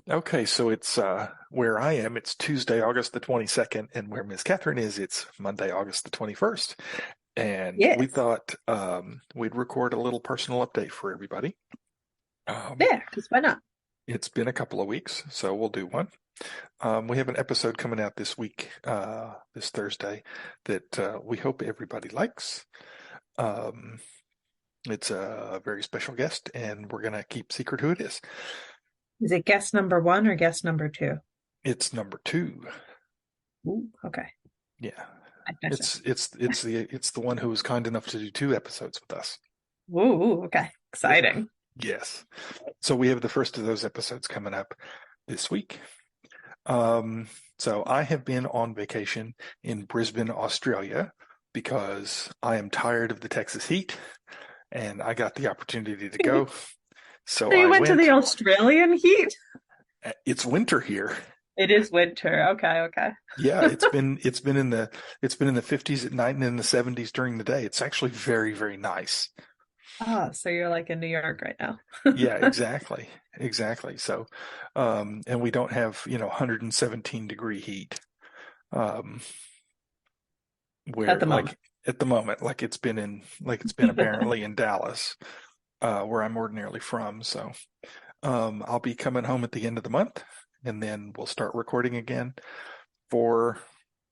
Okay, so it's where I am, it's Tuesday, August the 22nd, and where Miss Catherine is, it's Monday, August the 21st. And we Yes. thought we'd record a little personal update for everybody. Um, Yeah, because why not? it's been a couple of weeks, so we'll do one. We have an episode coming out this week, this Thursday, that we hope everybody likes. Um, it's a very special guest, and we're going to keep secret who it is. Is it guest number one or guest number two? It's number two. Ooh, okay. Yeah. I gotcha. It's the one who was kind enough to do two episodes with us. Ooh, okay. Yeah. Exciting. Yes. So we have the first of those episodes coming up this week. Um, so I have been on vacation in Brisbane, Australia, because I am tired of the Texas heat and I got the opportunity to go. So So you I went to the went. Australian heat? It's winter here. It is winter. Okay, okay. Yeah, it's been in the 50s at night and in the 70s during the day. It's actually very, very nice. Oh, so you're like in New York right now. Yeah, exactly. Exactly. So, and we don't have, 117-degree heat, um, At where the moment. like at the moment, like it's been apparently in Dallas, where I'm ordinarily from. So, I'll be coming home at the end of the month and then we'll start recording again for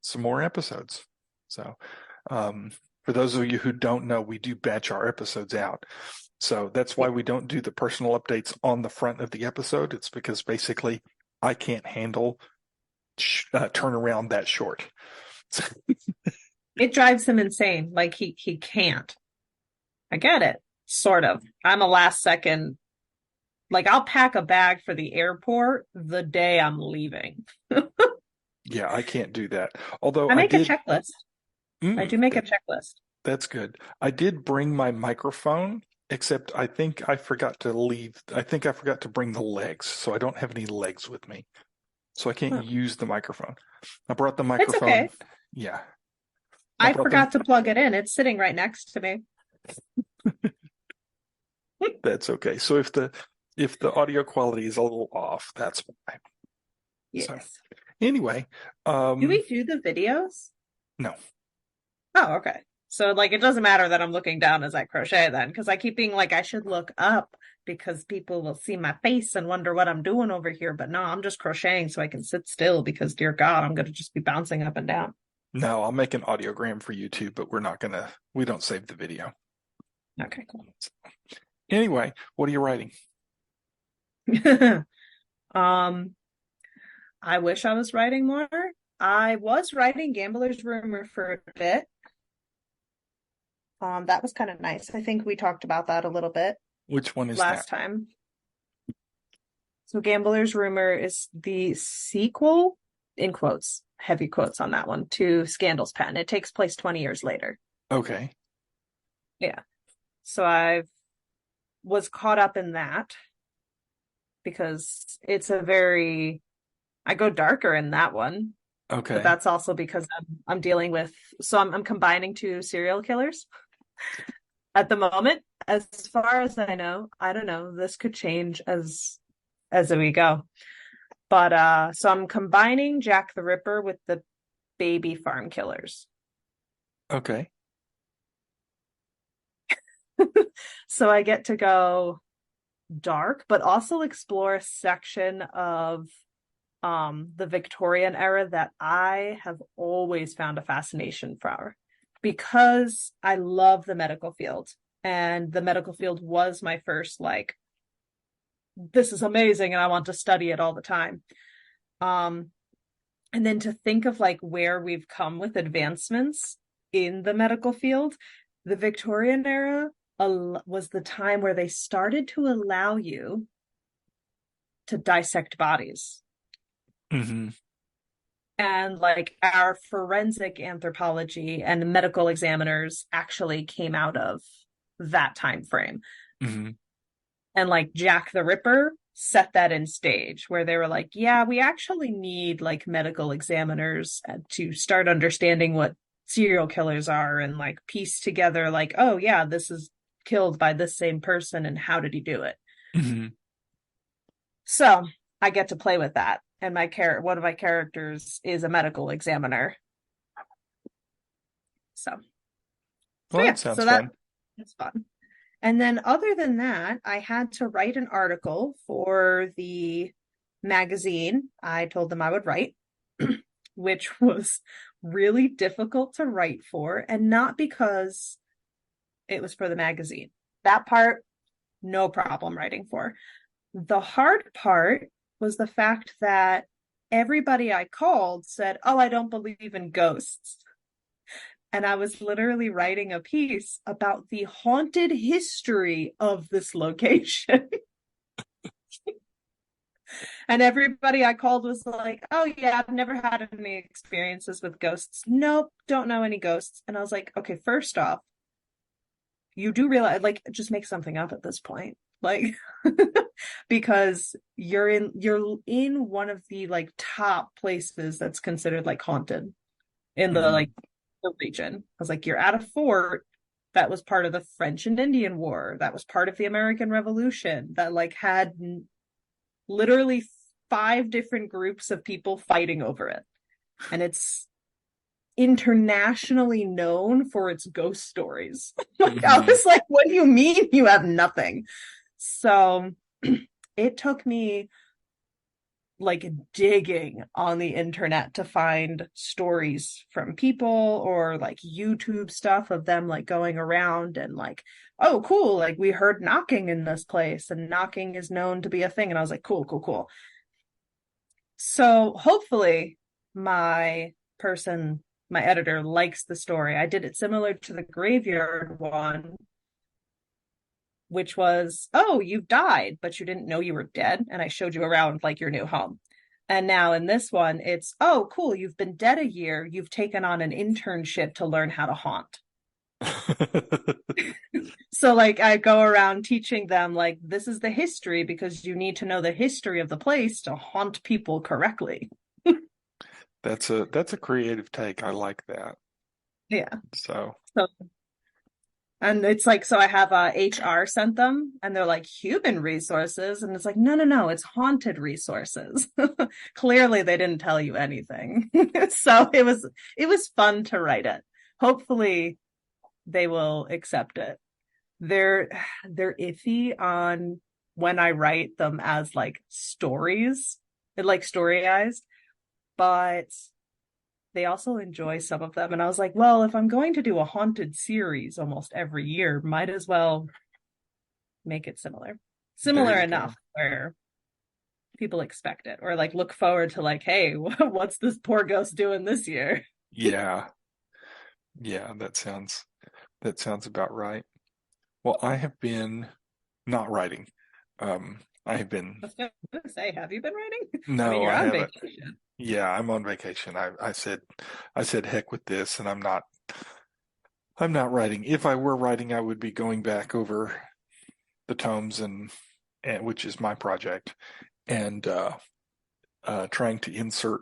some more episodes. So, um, for those of you who don't know, we do batch our episodes out. So that's why Yeah. we don't do the personal updates on the front of the episode. It's because basically I can't handle turnaround that short. It drives him insane. Like he can't. I get it. Sort of. I'm a last second. Like I'll pack a bag for the airport the day I'm leaving. Yeah, I can't do that. Although I I make a did, checklist. I do make a that, checklist. that's good. I did bring my microphone, except I think I forgot to bring the legs, so I don't have any legs with me. So I can't Huh. use the microphone. I brought the It's microphone. okay. Yeah, I I brought them. forgot to plug it in. It's sitting right next to me. That's okay. So if the audio quality is a little off, that's why. So Yes. anyway, Do um, we do the videos? no, Oh, okay. So like it doesn't matter that I'm looking down as I crochet then, because I keep being like I should look up because people will see my face and wonder what I'm doing over here. But no, I'm just crocheting so I can sit still because dear God, I'm gonna just be bouncing up and down. no, I'll make an audiogram for YouTube, but we don't save the video. Okay, cool. Anyway, what are you writing? Um, I wish I was writing more. I was writing Gambler's Rumor for a bit. That was kind of nice. I think we talked about that a little bit Which one is that? last time. So Gambler's Rumor is the sequel, in quotes, heavy quotes on that one, to Scandal's Pen. It takes place 20 years later. Okay. Yeah. So I was caught up in that because I go darker in that one, but Okay. that's also because I'm dealing with, so I'm combining two serial killers at the moment. As far as I know, I don't know, this could change as we go. But so I'm combining Jack the Ripper with the baby farm killers. Okay. So I get to go dark, but also explore a section of the Victorian era that I have always found a fascination for because I love the medical field. And the medical field was my first like this is amazing and I want to study it all the time. Um and then to think of like where we've come with advancements in the medical field, the Victorian era was the time where they started to allow you to dissect bodies. Mm-hmm. And like our forensic anthropology and medical examiners actually came out of that time frame. Mm-hmm. And like Jack the Ripper set that in stage where they were like, yeah, we actually need like medical examiners to start understanding what serial killers are and like piece together like, oh yeah, this is killed by this same person and how did he do it? Mhm. So I get to play with that. And one of my characters is a medical examiner. So, so Well, yeah, that sounds fun. that's fun. And then other than that, I had to write an article for the magazine I told them I would write, which was really difficult to write for, and not because it was for the magazine. That part, no problem writing for. The hard part was the fact that everybody I called said, "Oh, I don't believe in ghosts." And I was literally writing a piece about the haunted history of this location. And everybody I called was like, "Oh, yeah, I've never had any experiences with ghosts. Nope, don't know any ghosts." And I was like, "Okay, first off, you do realize, like, just make something up at this point. Like, because you're in one of the like top places that's considered like haunted in the Mhm. like the region." I was like, "You're at a fort that was part of the French and Indian War, that was part of the American Revolution, that like had literally five different groups of people fighting over it. And it's internationally known for its ghost stories." Like, I Mhm. was like, "What do you mean you have nothing?" So it took me like digging on the internet to find stories from people or like YouTube stuff of them like going around and like, "Oh, cool. Like, we heard knocking in this place, and knocking is known to be a thing." And I was like, "Cool, cool, cool." So hopefully my person, my editor likes the story. I did it similar to the graveyard one, which was, "Oh, you've died, but you didn't know you were dead. And I showed you around like your new home." And now in this one, it's, "Oh, cool, you've been dead a year. You've taken on an internship to learn how to haunt." So like I go around teaching them like this is the history because you need to know the history of the place to haunt people correctly. That's a creative take. I like that. Yeah. So, So and it's like, so I have HR sent them and they're like, "Human resources." And it's like, "No, no, no, it's haunted resources." Clearly they didn't tell you anything. So it was fun to write it. Hopefully they will accept it. They're they're iffy on when I write them as like stories, like storyized, but they also enjoy some of them. And I was like, well, if I'm going to do a haunted series almost every year, might as well make it similar. there Similar you enough go. where people expect it or like look forward to like, "Hey, what's this poor ghost doing this year?" Yeah. Yeah, that sounds about right. Well, I have been not writing. I have been I was gonna say, have you been writing? I mean, no, you're I on haven't. vacation. Yeah, I'm on vacation. I said heck with this, and I'm not writing. If I were writing, I would be going back over the tomes and which is my project, and trying to insert,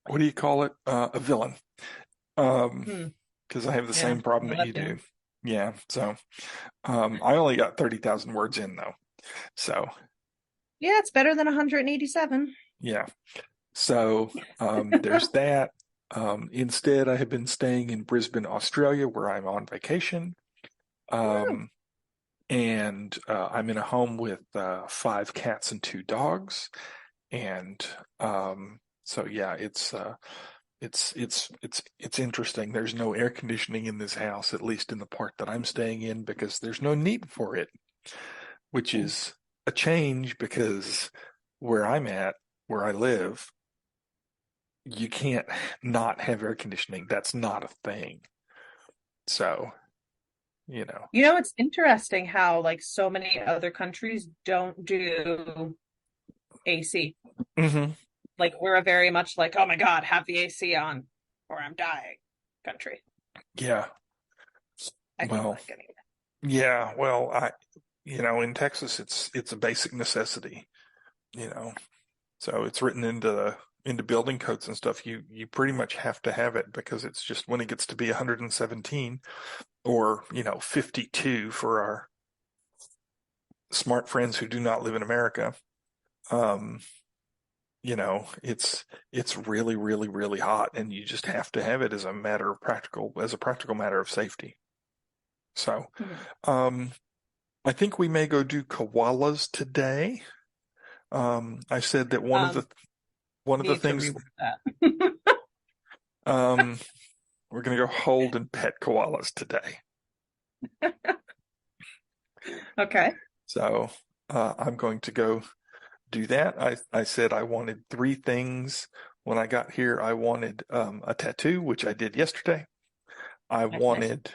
what do you call it? A villain. Um, Hmm. because I have the Yeah, same problem no, that that you too. do. Yeah, so I only got 30,000 words in though. So, Yeah, it's better than 187. yeah. So, there's that. Instead, I have been staying in Brisbane, Australia, where I'm on vacation. Woo. Um, and I'm in a home with five cats and two dogs. And so yeah, it's interesting. There's no air conditioning in this house, at least in the part that I'm staying in, because there's no need for it, which is a change because where I'm at, where I live, you can't not have air conditioning. That's not a thing. So, you know. You know, it's interesting how like so many other countries don't do AC. Hmm. Like we're a very much like, "Oh my God, have the AC on or I'm dying" country. Yeah. I feel Well, like anyway. yeah. Well, in Texas, it's a basic necessity, you know. So it's written into building codes and stuff. You pretty much have to have it because it's just when it gets to be 117 or 52 for smart friends who do not live in America, um, it's really, really, really hot, and you just have to have it as a practical matter of safety. So, Mhm. um, I think we may go do koalas today. I said that Um, one of the Need to things, reword that. um, we're going to go hold and pet koalas today. Okay. So, I'm going to go do that. I said I wanted three things when I got here. I wanted a tattoo, which I did yesterday. I Nice, nice. wanted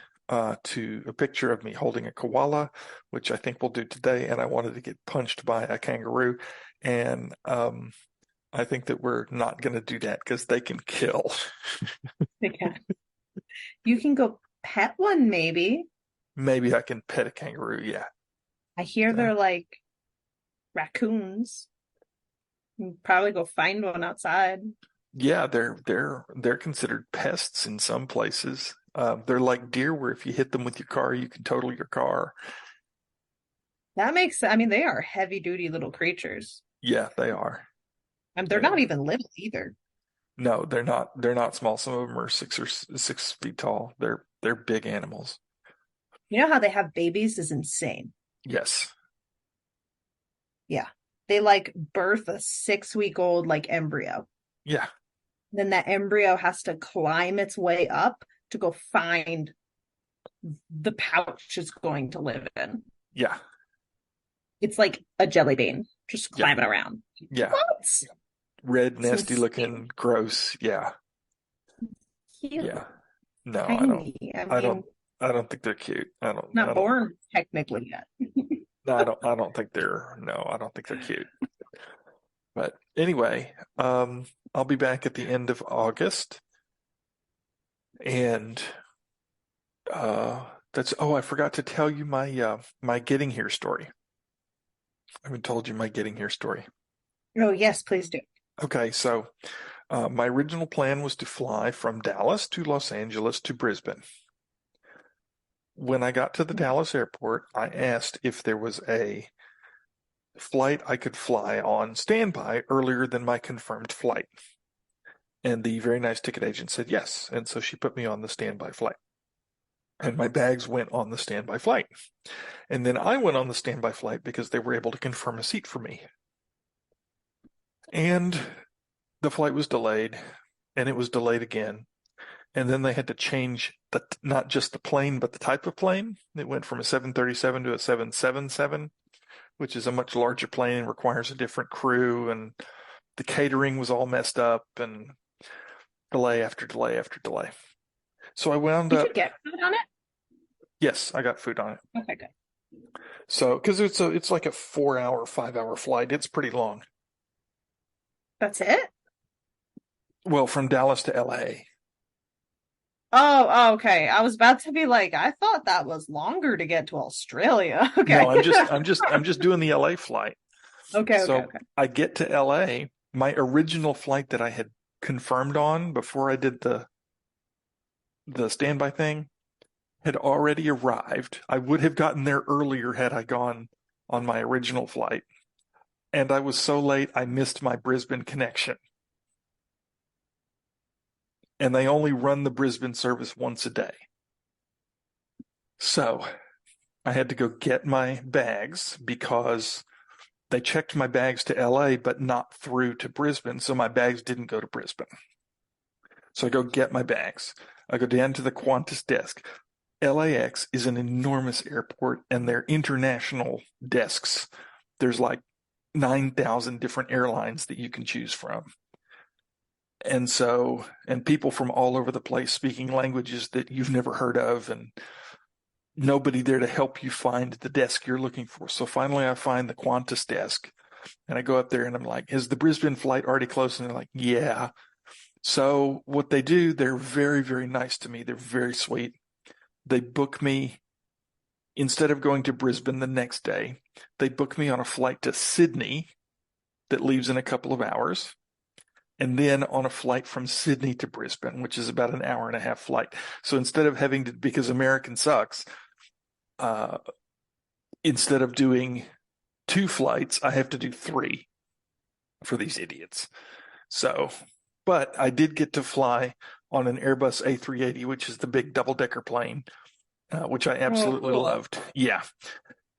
to a picture of me holding a koala, which I think we'll do today, and I wanted to get punched by a kangaroo. And I think that we're not going to do that because they can kill. Okay. You can go pet one, maybe. Maybe I can pet a kangaroo. Yeah. I hear So, they're like raccoons. You can probably go find one outside. yeah, they're considered pests in some places. They're like deer, where if you hit them with your car, you can total your car. That makes, I mean, they are heavy duty little creatures. Yeah, they are. And they're They not are. even little either. No, they're not. They're not small. Some of them are 6 feet tall. They're big animals. You know how they have babies is insane. Yes. Yeah. They like birth a 6 week old like embryo. Yeah. Then that embryo has to climb its way up to go find the pouch it's going to live in. Yeah. It's like a jelly bean just Yeah. climbing around. Yeah. What? Red, It's nasty insane. looking, gross. Yeah. Cute. Yeah. No, I don't. Tiny. I I don't. mean, I don't think they're cute. I don't. I not don't. born technically yet. No, I don't. I don't think they're. No, I don't think they're cute. But anyway, I'll be back at the end of August, and that's. Oh, I forgot to tell you my getting here story. I haven't told you my getting here story. Oh, yes, please do. Okay, so my original plan was to fly from Dallas to Los Angeles to Brisbane. When I got to the Dallas airport, I asked if there was a flight I could fly on standby earlier than my confirmed flight. And the very nice ticket agent said yes. And so she put me on the standby flight. And my bags went on the standby flight. And then I went on the standby flight because they were able to confirm a seat for me. And the flight was delayed, and it was delayed again. And then they had to change not just the plane, but the type of plane. It went from a 737 to a 777, which is a much larger plane and requires a different crew. And the catering was all messed up, and delay after delay after delay. So I wound Did you up, get food on it? yes, I got food on it. Okay, good. So, because it's like a 4 hour, 5 hour flight. It's pretty long. That's it? Well, from Dallas to LA. Oh, okay. I was about to be like, I thought that was longer to get to Australia. No, Okay. I'm just doing the LA flight. Okay, okay, So okay. I get to LA. My original flight that I had confirmed on before I did the standby thing had already arrived. I would have gotten there earlier had I gone on my original flight. And I was so late, I missed my Brisbane connection. And they only run the Brisbane service once a day. So I had to go get my bags because they checked my bags to LA, but not through to Brisbane. So my bags didn't go to Brisbane. So I go get my bags. I go down to the Qantas desk. LAX is an enormous airport, and their international desks, there's like 9,000 different airlines that you can choose from. And so, and people from all over the place speaking languages that you've never heard of, and nobody there to help you find the desk you're looking for. So finally, I find the Qantas desk, and I go up there and I'm like, is the Brisbane flight already close? And they're like, yeah. So what they do, they're very, very nice to me. They're very sweet. They book me, instead of going to Brisbane the next day, they book me on a flight to Sydney that leaves in a couple of hours, and then on a flight from Sydney to Brisbane, which is about an hour and a half flight. So instead of having to, because American sucks, uh, instead of doing 2 flights. I have to do 3 for these idiots. So, but I did get to fly on an Airbus A380, which is the big double-decker plane, which I Oh, absolutely cool. loved. Yeah.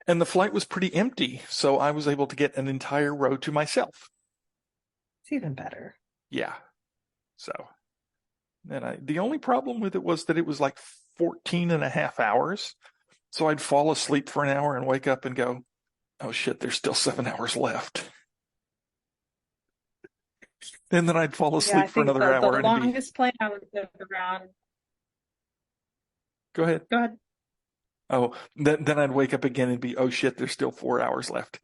And the flight was pretty empty, so I was able to get an entire row to myself. It's even better. Yeah. So, the only problem with it was that it was like 14 and a half hours. So I'd fall asleep for an hour and wake up and go, oh shit, there's still 7 hours left. And then I'd fall Yeah, I asleep for think another the hour and it'd be, longest plane I was ever on. go ahead. Go ahead. Oh, then I'd wake up again and be, oh shit, there's still 4 hours left.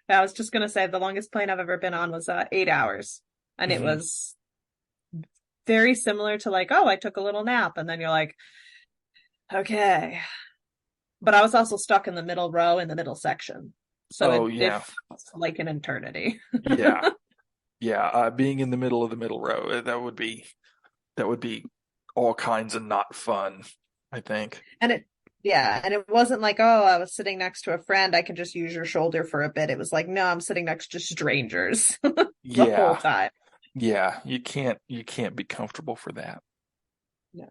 I was just gonna say the longest plane I've ever been on was 8 hours, and it Hmm. was very similar to like, oh, I took a little nap, and then you're like, okay. But I was also stuck in the middle row in the middle section, so Oh it yeah, felt like an eternity. yeah, yeah. Being in the middle of the middle row, that would be all kinds of not fun, I think. And it, yeah, and it wasn't like, oh, I was sitting next to a friend, I can just use your shoulder for a bit. It was like, no, I'm sitting next to strangers the whole Yeah, time. yeah. You can't be comfortable for that. No.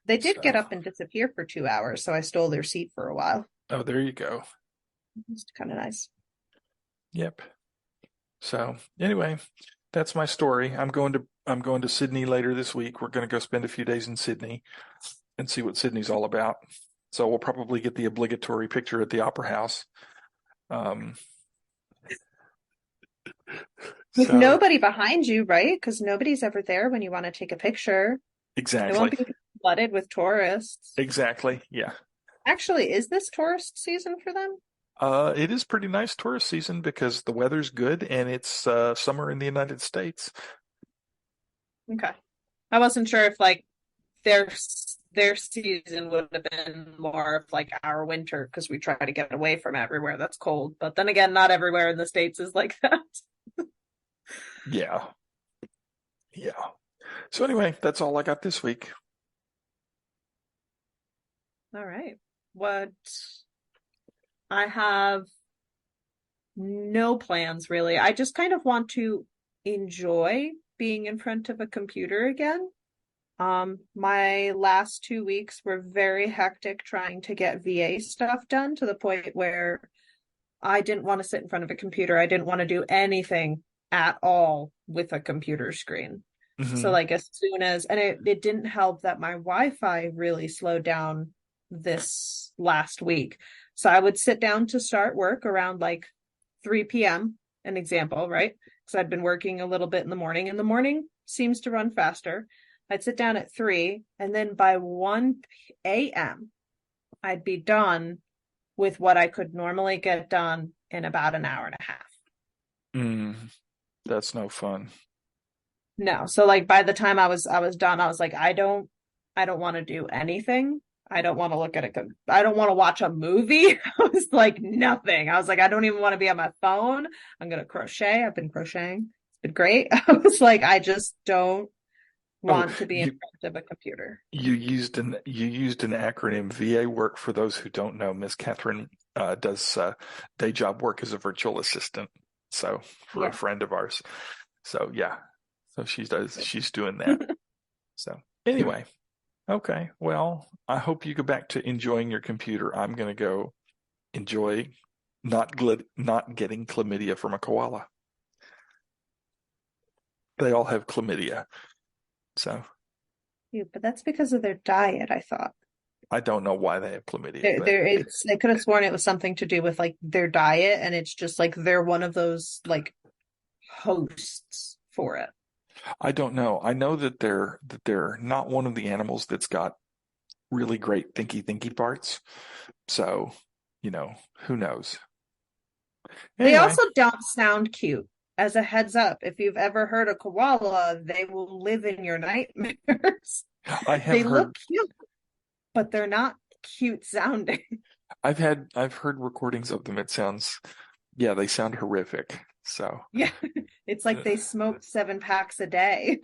They did get So, up and disappear for 2 hours, so I stole their seat for a while. oh, there you go. It's kind of nice. Yep. So anyway, that's my story. I'm going to Sydney later this week. We're going to go spend a few days in Sydney and see what Sydney's all about. So we'll probably get the obligatory picture at the Opera House. Um, With so nobody behind you, right? Because nobody's ever there when you want to take a picture. It won't exactly, be flooded with tourists. exactly. Yeah. Actually, is this tourist season for them? It is pretty nice tourist season because the weather's good and it's summer in the United States. Okay. I wasn't sure if like their their season would have been more of like our winter because we try to get away from everywhere that's cold. But then again, not everywhere in the States is like that. Yeah. Yeah. So anyway, that's all I got this week. All right. What I have no plans really. I just kind of want to enjoy being in front of a computer again. My last 2 weeks were very hectic trying to get VA stuff done to the point where I didn't want to sit in front of a computer. I didn't want to do anything at all with a computer screen. So Hmm. like as soon as, and it didn't help that my Wi-Fi really slowed down this last week. So I would sit down to start work around like 3 p.m., an example, right? Because I'd been working a little bit in the morning, and the morning seems to run faster. I'd sit down at 3, and then by 1 a.m., I'd be done with what I could normally get done in about an hour and a half. Mm, that's no fun. No. So like by the time I was done, I was like, I don't want to do anything. I don't want to look at it. I don't want to watch a movie. I was like, nothing. I was like, I don't even want to be on my phone. I'm gonna crochet. I've been crocheting. It's been great. I was like, I just don't Oh, want to be in you front of a computer. you used an acronym VA work. For those who don't know, Miss Catherine does day job work as a virtual assistant. So for a Yeah. friend of ours. So yeah. So she's doing that. So anyway, okay. Well, I hope you go back to enjoying your computer. I'm gonna go enjoy not getting chlamydia from a koala. They all have chlamydia. So Yeah, but that's because of their diet, I thought. I don't know why they have chlamydia, but I could have sworn it was something to do with like their diet, and it's just like they're one of those like hosts for it. I don't know. I know that they're not one of the animals that's got really great thinky parts. So, who knows? They Anyway, also don't sound cute. As a heads up, if you've ever heard a koala, they will live in your nightmares. I have They look heard cute, but they're not cute sounding. I've heard recordings of them. Yeah, they sound horrific. So, Yeah, it's like uh, they smoked 7 packs a day.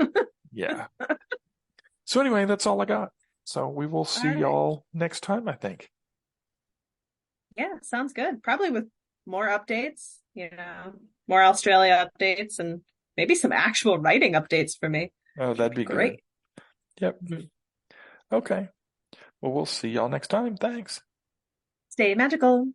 yeah. So anyway, that's all I got. So we will All see right. y'all next time, I think. Yeah, sounds good. Probably with more updates, more Australia updates and maybe some actual writing updates for me. Oh, that'd be good. Great. Yep. Mhm. Okay. Well, we'll see y'all next time. Thanks. Stay magical.